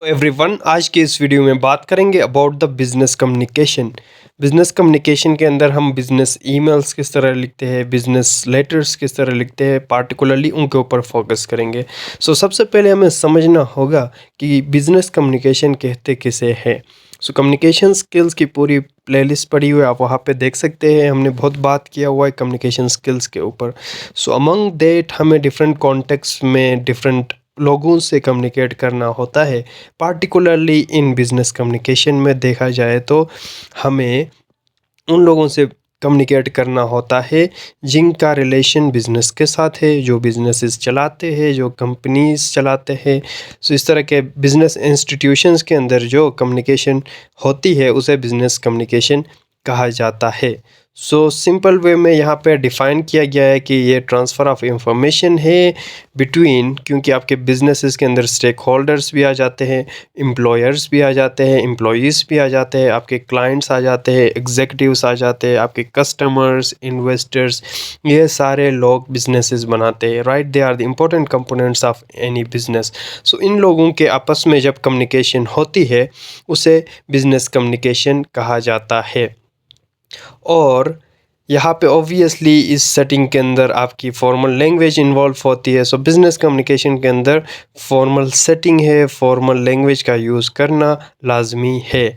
Everyone, आज के इस वीडियो में बात करेंगे about the business communication. Business communication के अंदर हम बिज़नेस ईमेल्स किस तरह लिखते हैं, बिज़नेस लेटर्स किस तरह लिखते हैं, पार्टिकुलरली उनके ऊपर फोकस करेंगे। सबसे पहले हमें समझना होगा कि बिज़नेस कम्युनिकेशन कहते किसे हैं। कम्युनिकेशन स्किल्स की पूरी प्लेलिस्ट पड़ी हुई है, आप वहाँ पे देख सकते हैं। हमने बहुत बात किया हुआ है कम्युनिकेशन स्किल्स के ऊपर। अमंग दैट हमें डिफरेंट कॉन्टेक्स्ट में डिफरेंट लोगों से कम्युनिकेट करना होता है। पार्टिकुलरली इन बिज़नेस कम्युनिकेशन में देखा जाए तो हमें उन लोगों से कम्युनिकेट करना होता है जिनका रिलेशन बिज़नेस के साथ है, जो बिज़नेसेस चलाते हैं, जो कंपनीज चलाते हैं। इस तरह के बिज़नेस इंस्टीट्यूशंस के अंदर जो कम्युनिकेशन होती है उसे बिज़नेस कम्युनिकेशन कहा जाता है। सिंपल वे में यहाँ पे डिफ़ाइन किया गया है कि ये ट्रांसफ़र ऑफ इंफॉर्मेशन है बिटवीन, क्योंकि आपके बिजनेसेस के अंदर स्टेक होल्डर्स भी आ जाते हैं, एम्प्लॉयर्स भी आ जाते हैं, एम्प्लॉयज़ भी आ जाते हैं, आपके क्लाइंट्स आ जाते हैं, एग्जीक्यूटिव्स आ जाते हैं, आपके कस्टमर्स, इन्वेस्टर्स, ये सारे लोग बिजनेसेस बनाते हैं, right. They are the important components of any business. इन लोगों के आपस में जब कम्युनिकेशन होती है उसे बिजनेस कम्युनिकेशन कहा जाता है। और यहाँ पे ऑब्वियसली इस सेटिंग के अंदर आपकी फॉर्मल लैंग्वेज इन्वॉल्व होती है। बिज़नेस कम्युनिकेशन के अंदर फॉर्मल सेटिंग है, फॉर्मल लैंग्वेज का यूज़ करना लाजमी है।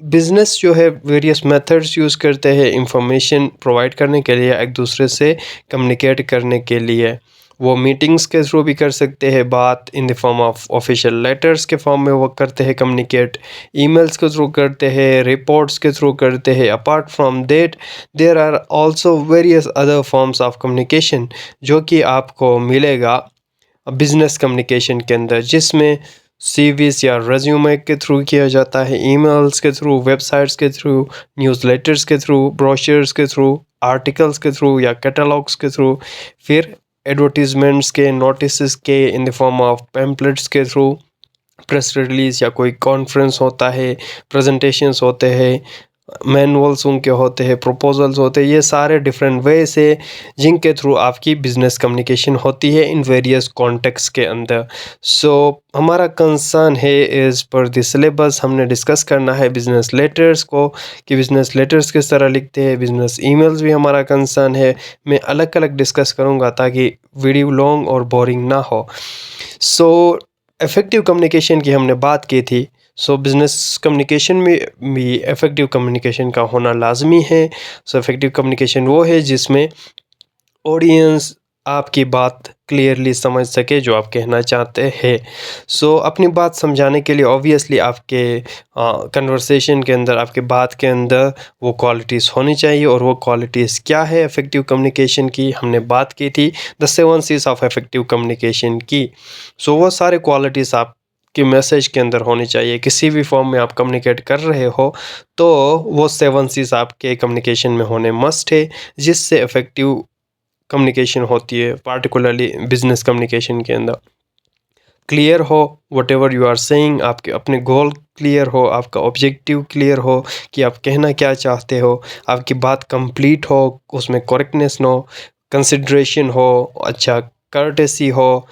बिज़नेस जो है वेरियस मेथड्स यूज़ करते हैं इंफॉर्मेशन प्रोवाइड करने के लिए, एक दूसरे से कम्युनिकेट करने के लिए। वो मीटिंग्स के थ्रू भी कर सकते हैं बात, in the form of official letters के फॉर्म में वो करते हैं कम्युनिकेट, ईमेल्स के थ्रू करते हैं, रिपोर्ट्स के थ्रू करते हैं। Apart from that there are also various other forms of communication जो कि आपको मिलेगा बिज़नेस कम्युनिकेशन के अंदर, जिसमें सीवीज़ या रेज्यूमे के थ्रू किया जाता है, ईमेल्स के थ्रू, वेबसाइट्स के थ्रू, न्यूज़लेटर्स के थ्रू, ब्रोशर्स के थ्रू, आर्टिकल्स के थ्रू या कैटलॉग्स के थ्रू, फिर एडवर्टीजमेंट्स के, नोटिस के in the form of pamphlets के थ्रू, प्रेस रिलीज़ या कोई कॉन्फ्रेंस होता है, प्रेजेंटेशंस होते हैं, मैनुअल्स उनके होते हैं, प्रपोजल्स होते हैं। ये सारे डिफरेंट वे से जिनके थ्रू आपकी बिज़नेस कम्युनिकेशन होती है इन वेरियस कॉन्टेक्स्ट के अंदर। हमारा कंसर्न है एज़ पर द सिलेबस हमने डिस्कस करना है बिज़नेस लेटर्स को, कि बिज़नेस लेटर्स किस तरह लिखते हैं। बिज़नेस ईमेल्स भी हमारा कंसर्न है। मैं अलग अलग डिस्कस करूँगा ताकि वीडियो लॉन्ग और बोरिंग ना हो। इफ़ेक्टिव कम्युनिकेशन की हमने बात की थी। बिज़नेस कम्युनिकेशन में भी इफ़ेक्टिव कम्युनिकेशन का होना लाजमी है। इफ़ेक्टिव कम्युनिकेशन वो है जिसमें ऑडियंस आपकी बात क्लियरली समझ सके जो आप कहना चाहते हैं। अपनी बात समझाने के लिए ऑब्वियसली आपके कन्वर्सेशन के अंदर, आपके बात के अंदर वो क्वालिटीज़ होनी चाहिए। और वो क्वालिटीज़ क्या है इफ़ेक्टिव कम्युनिकेशन की, हमने बात की थी the 7 C's of effective communication की। वो सारे क्वालिटीज़ आप कि मैसेज के अंदर होनी चाहिए। किसी भी फॉर्म में आप कम्युनिकेट कर रहे हो तो वो 7 C's आपके कम्युनिकेशन में होने मस्ट है, जिससे इफ़ेक्टिव कम्युनिकेशन होती है। पार्टिकुलरली बिज़नेस कम्युनिकेशन के अंदर क्लियर हो व्हाटएवर यू आर सेइंग, आपके अपने गोल क्लियर हो, आपका ऑब्जेक्टिव क्लियर हो कि आप कहना क्या चाहते हो, आपकी बात कंप्लीट हो, उसमें करेक्टनेस हो, कंसिडरेशन हो, अच्छा कर्टेसी हो,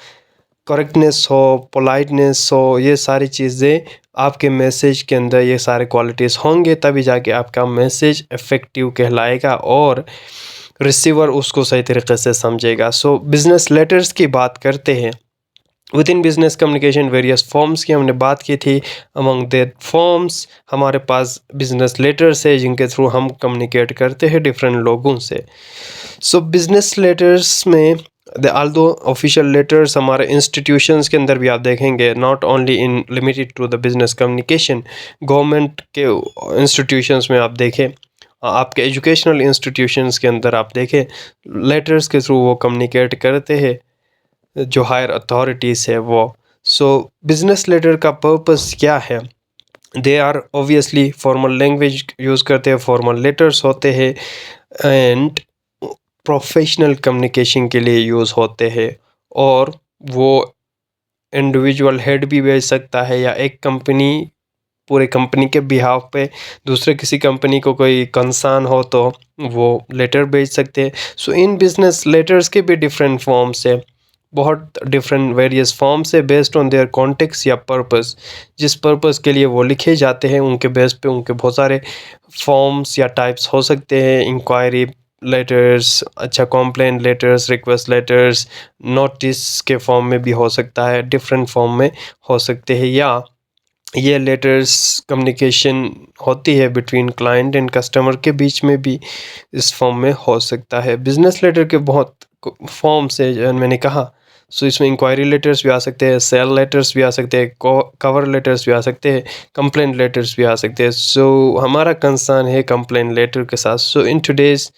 करेक्टनेस हो, पोलाइटनेस हो। ये सारी चीज़ें आपके मैसेज के अंदर, ये सारे क्वालिटीज़ होंगे तभी जाके आपका मैसेज इफ़ेक्टिव कहलाएगा और रिसीवर उसको सही तरीके से समझेगा। बिज़नेस लेटर्स की बात करते हैं। With in business communication various forms की हमने बात की थी। अमंग दैट फॉर्म्स हमारे पास बिज़नेस लेटर्स है जिनके थ्रू हम कम्युनिकेट करते हैं डिफरेंट लोगों से। बिज़नेस लेटर्स में ऑल्दो ऑफिशियल लेटर्स हमारे इंस्टीट्यूशंस के अंदर भी आप देखेंगे, not only in limited to the business communication. Government के इंस्टीट्यूशंस में आप देखें, आपके एजुकेशनल इंस्टीट्यूशंस के अंदर आप देखें, लेटर्स के थ्रू वो कम्युनिकेट करते हैं जो हायर अथॉरिटीज़ है वो। बिज़नेस लेटर का पर्पस क्या है? They are obviously formal language use करते हैं, फॉर्मल लेटर्स होते हैं एंड प्रोफेशनल कम्युनिकेशन के लिए यूज़ होते हैं। और वो इंडिविजुअल हेड भी भेज सकता है या एक कंपनी पूरे कंपनी के बिहाफ पे दूसरे किसी कंपनी को कोई कंसर्न हो तो वो लेटर भेज सकते हैं। इन बिज़नेस लेटर्स के भी डिफरेंट फॉर्म्स है। बहुत डिफरेंट वेरियस फॉर्म्स है बेस्ड ऑन देयर कॉन्टेक्स्ट या पर्पस। जिस पर्पस के लिए वो लिखे जाते हैं उनके बेस पे उनके बहुत सारे फॉर्म्स या टाइप्स हो सकते हैं। इंक्वायरी लेटर्स, अच्छा complaint letters, request letters, notice के फॉर्म में भी हो सकता है, डिफरेंट फॉर्म में हो सकते हैं, या ये लेटर्स कम्युनिकेशन होती है बिटवीन क्लाइंट एंड कस्टमर के बीच में भी इस फॉर्म में हो सकता है। बिजनेस लेटर के बहुत फॉर्म्स है जो मैंने कहा। सो इसमें इंक्वायरी लेटर्स भी आ सकते हैं, सेल लेटर्स भी आ सकते हैं, कवर लेटर्स भी आ सकते हैं, कंप्लेंट लेटर्स भी आ सकते हैं। सो हमारा कंसर्न है कंप्लेंट लेटर के साथ। So in today's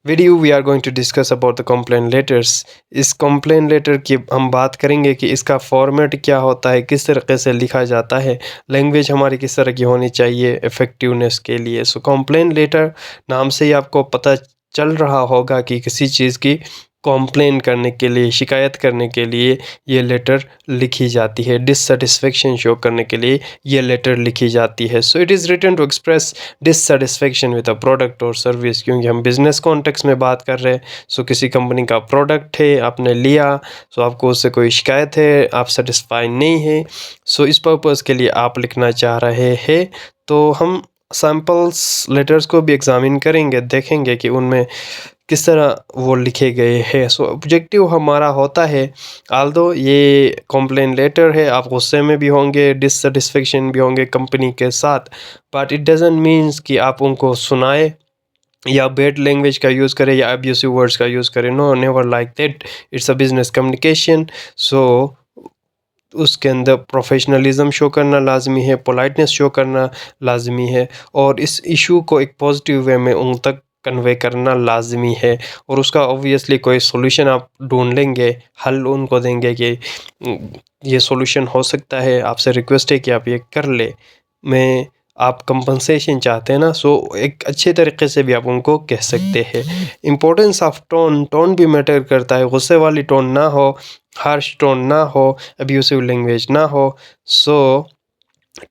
video we are going to discuss about the complaint letters. इस कंप्लेंट लेटर की हम बात करेंगे कि इसका फॉर्मेट क्या होता है, किस तरीके से लिखा जाता है, लैंग्वेज हमारी किस तरह की होनी चाहिए इफ़ेक्टिवनेस के लिए। सो कंप्लेंट लेटर नाम से ही आपको पता चल रहा होगा कि किसी चीज़ की कंप्लेन करने के लिए, शिकायत करने के लिए ये लेटर लिखी जाती है, डिससेटिस्फेक्शन शो करने के लिए ये लेटर लिखी जाती है। So it is written to express dissatisfaction with a product और सर्विस, क्योंकि हम बिज़नेस कॉन्टेक्स्ट में बात कर रहे हैं। सो किसी कंपनी का प्रोडक्ट है, आपने लिया, सो आपको उससे कोई शिकायत है, आप सेटिस्फाई नहीं है, सो इस पर्पज़ के लिए आप लिखना चाह रहे हैं। तो हम सैम्पल्स लेटर्स को भी एग्ज़ामिन करेंगे, देखेंगे कि उनमें किस तरह वो लिखे गए हैं। सो ऑब्जेक्टिव हमारा होता है, आल्दो ये कंप्लेन लेटर है, आप गुस्से में भी होंगे, डिससेटिस्फेक्शन भी होंगे कंपनी के साथ, बट इट डजंट मीन्स कि आप उनको सुनाए या बैड लैंग्वेज का यूज़ करें या अब्यूसिव वर्ड्स का यूज़ करें। No, never like that. It's a business communication. So उसके अंदर प्रोफेशनलिज्म शो करना लाजमी है, पोलाइटनेस शो करना लाजमी है, और इस इशू को एक पॉजिटिव वे में उन तक कन्वे करना लाजमी है। और उसका ऑब्वियसली कोई सॉल्यूशन आप ढूंढ लेंगे, हल उनको देंगे कि ये सॉल्यूशन हो सकता है, आपसे रिक्वेस्ट है कि आप ये कर ले, मैं आप कंपनसेशन चाहते हैं ना। सो एक अच्छे तरीके से भी आप उनको कह सकते हैं। इम्पोर्टेंस ऑफ टोन, टोन भी मैटर करता है। गुस्से वाली टोन ना हो, हार्श टोन ना हो, अब्यूसिव लैंग्वेज ना हो। सो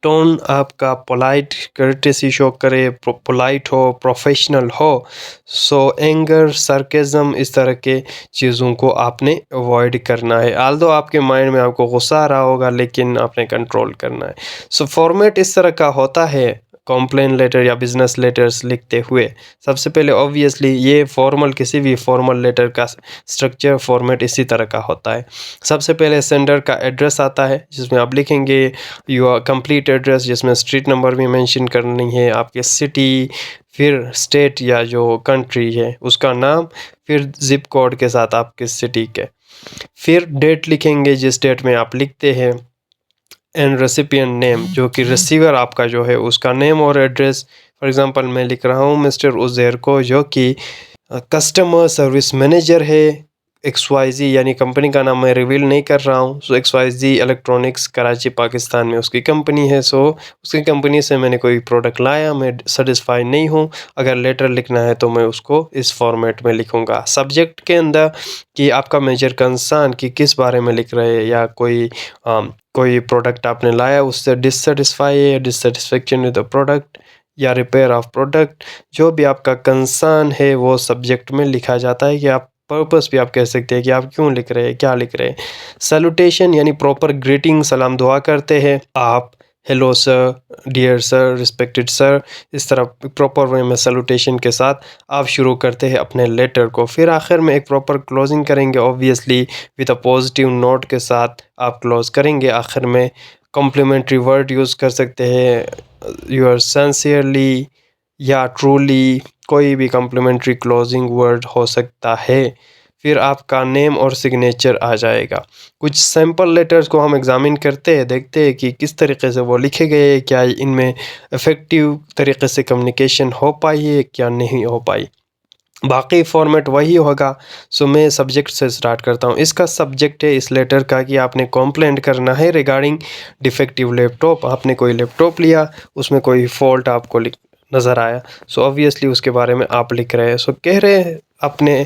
टोन आपका पोलाइट, कर्टेसी शो करे, पोलाइट हो, प्रोफेशनल हो। सो एंगर, सरकेज़म, इस तरह के चीज़ों को आपने अवॉइड करना है। आल्दो आपके माइंड में आपको गुस्सा आ रहा होगा, लेकिन आपने कंट्रोल करना है। सो फॉर्मेट इस तरह का होता है कंप्लेन लेटर या बिजनेस लेटर्स लिखते हुए। सबसे पहले ऑब्वियसली ये फॉर्मल, किसी भी फॉर्मल लेटर का स्ट्रक्चर फॉर्मेट इसी तरह का होता है। सबसे पहले सेंडर का एड्रेस आता है, जिसमें आप लिखेंगे योर कंप्लीट एड्रेस, जिसमें स्ट्रीट नंबर भी मेंशन करनी है, आपके सिटी, फिर स्टेट या जो कंट्री है उसका नाम, फिर जिप कोड के साथ आपके सिटी के, फिर डेट लिखेंगे जिस डेट में आप लिखते हैं, एंड रेसिपिएंट नेम, जो कि रिसीवर आपका जो है उसका नेम और एड्रेस। फॉर एग्जांपल मैं लिख रहा हूँ मिस्टर उज़ैर को, जो कि कस्टमर सर्विस मैनेजर है XYZ, यानी कंपनी का नाम मैं रिवील नहीं कर रहा हूँ। सो XYZ इलेक्ट्रॉनिक्स कराची पाकिस्तान में उसकी कंपनी है। सो उसकी कंपनी से मैंने कोई प्रोडक्ट लाया, मैं सेटिस्फाई नहीं हूँ, अगर लेटर लिखना है तो मैं उसको इस फॉर्मेट में लिखूँगा। सब्जेक्ट के अंदर कि आपका मेजर कंसर्न कि किस बारे में लिख रहे हैं, या कोई प्रोडक्ट आपने लाया उससे डिससेटिस्फाई है, डिससेटिस्फेक्शन विद द प्रोडक्ट, या रिपेयर ऑफ प्रोडक्ट, जो भी आपका कंसर्न है वो सब्जेक्ट में लिखा जाता है। कि आप पर्पस भी आप कह सकते हैं कि आप क्यों लिख रहे हैं, क्या लिख रहे हैं। सैल्यूटेशन यानी प्रॉपर ग्रीटिंग, सलाम दुआ करते हैं आप, hello sir, dear sir, respected sir, इस तरह प्रॉपर वे में सैल्यूटेशन के साथ आप शुरू करते हैं अपने लेटर को। फिर आखिर में एक प्रॉपर क्लोजिंग करेंगे, obviously with a positive note के साथ आप क्लोज करेंगे। आखिर में कॉम्प्लीमेंट्री वर्ड यूज़ कर सकते हैं, यू आर सिंसियरली या ट्रूली, कोई भी कॉम्प्लीमेंट्री क्लोजिंग वर्ड हो सकता है। फिर आपका नेम और सिग्नेचर आ जाएगा। कुछ सैम्पल लेटर्स को हम एग्ज़ामिन करते हैं, देखते हैं कि किस तरीके से वो लिखे गए, क्या इनमें इफ़ेक्टिव तरीके से कम्युनिकेशन हो पाई है, क्या नहीं हो पाई। बाकी फॉर्मेट वही होगा। सो मैं सब्जेक्ट से स्टार्ट करता हूँ। इसका सब्जेक्ट है इस लेटर का कि आपने कंप्लेंट करना है रिगार्डिंग डिफेक्टिव लैपटॉप। आपने कोई लैपटॉप लिया, उसमें कोई फॉल्ट आपको नज़र आया, सो ऑब्वियसली उसके बारे में आप लिख रहे हैं। सो कह रहे हैं, अपने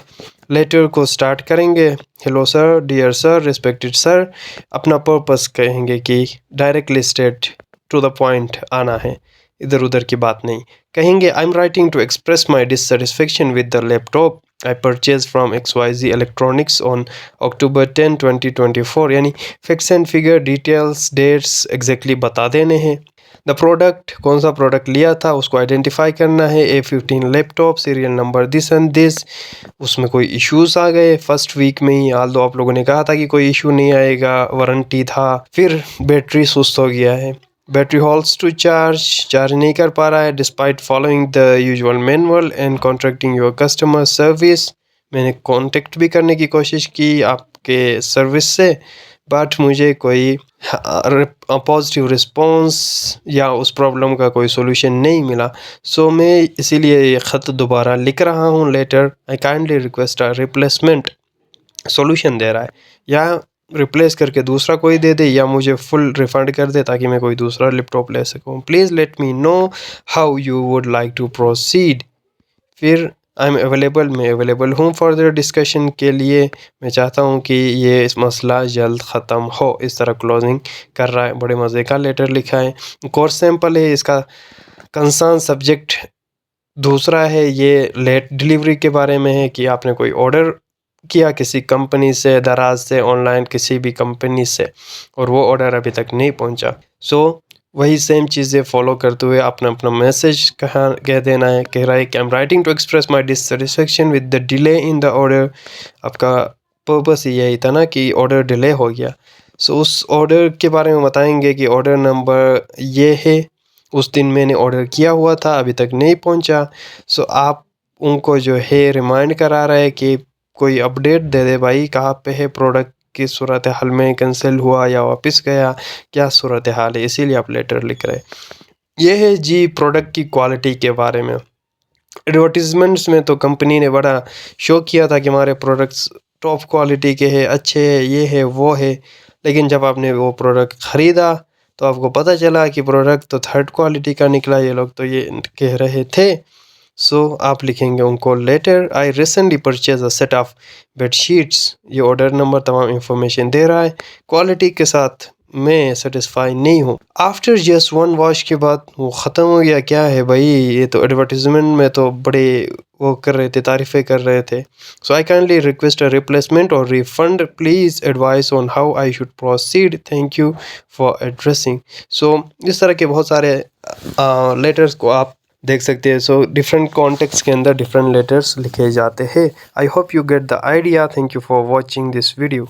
लेटर को स्टार्ट करेंगे, hello sir, dear sir, respected sir. अपना पर्पस कहेंगे कि directly straight to the point आना है, इधर उधर की बात नहीं कहेंगे I am writing to express my dissatisfaction with the laptop I purchase from XYZ electronics on October 10, 2024, यानी fix and figure details dates exactly बता देने हैं। द प्रोडक्ट, कौन सा प्रोडक्ट लिया था उसको आइडेंटिफाई करना है। A15 laptop, serial number this and this. उसमें कोई इश्यूज आ गए फर्स्ट वीक में ही, हाल तो आप लोगों ने कहा था कि कोई इशू नहीं आएगा, वारंटी था। फिर बैटरी सुस्त हो गया है, बैटरी होल्ड्स टू चार्ज नहीं कर पा रहा है despite following the usual manual and contracting your customer service. मैंने कांटेक्ट भी करने की कोशिश की आपके सर्विस से, बट मुझे कोई पॉजिटिव रिस्पॉन्स या उस प्रॉब्लम का कोई सोल्यूशन नहीं मिला। सो मैं इसीलिए ये ख़त दोबारा लिख रहा हूँ। Letter I kindly request a replacement, solution दे रहा है, या रिप्लेस करके दूसरा कोई दे दे या मुझे फुल रिफ़ंड कर दे ताकि मैं कोई दूसरा लैपटॉप ले सकूँ। Please let me know how you would like to proceed. फिर आई एम अवेलेबल, मैं अवेलेबल हूँ फर्दर डिस्कशन के लिए। मैं चाहता हूँ कि ये इस मसला जल्द ख़त्म हो। इस तरह क्लोजिंग कर रहा है, बड़े मज़े का लेटर लिखा है। कोर्स सैम्पल है, इसका कंसर्न सब्जेक्ट दूसरा है, ये लेट डिलीवरी के बारे में है कि आपने कोई ऑर्डर किया किसी कंपनी से, दराज से, ऑनलाइन किसी भी कंपनी से, और वो ऑर्डर अभी तक नहीं पहुंचा। सो वही सेम चीज़ें फॉलो करते हुए अपना अपना मैसेज कह देना है। कह रहा है कि I am writing to express my dissatisfaction with the delay in the order. आपका पर्पस यही था ना कि ऑर्डर डिले हो गया। सो उस ऑर्डर के बारे में बताएंगे कि ऑर्डर नंबर ये है, उस दिन मैंने ऑर्डर किया हुआ था, अभी तक नहीं पहुंचा। सो आप उनको जो है रिमाइंड करा रहे हैं कि कोई अपडेट दे दे भाई, कहाँ पे है प्रोडक्ट, किस सूरत हाल में कैंसिल हुआ या वापस गया, क्या सूरत हाल है, इसीलिए आप लेटर लिख रहे हैं। ये है जी प्रोडक्ट की क्वालिटी के बारे में। एडवर्टीज़मेंट्स में तो कंपनी ने बड़ा शो किया था कि हमारे प्रोडक्ट्स टॉप क्वालिटी के हैं, अच्छे हैं, ये है वो है, लेकिन जब आपने वो प्रोडक्ट ख़रीदा तो आपको पता चला कि प्रोडक्ट तो थर्ड क्वालिटी का निकला। ये लोग तो ये कह रहे थे। सो आप लिखेंगे उनको letter I recently purchase a set of bedsheets. ये ऑर्डर नंबर तमाम इंफॉर्मेशन दे रहा है, क्वालिटी के साथ मैं सेटिस्फाई नहीं हूँ। आफ्टर जस्ट वन वॉश के बाद वो ख़त्म हो गया। क्या है भाई, ये तो एडवर्टीज़मेंट में तो बड़े वो कर रहे थे, तारीफ़ें कर रहे थे। So I kindly request a replacement और refund, please advise on how I should proceed, thank you for addressing. So इस तरह के बहुत सारे लेटर्स को आप देख सकते हैं। सो डिफरेंट कॉन्टेक्स्ट के अंदर डिफरेंट लेटर्स लिखे जाते हैं। I hope you get the idea. Thank you for watching this video.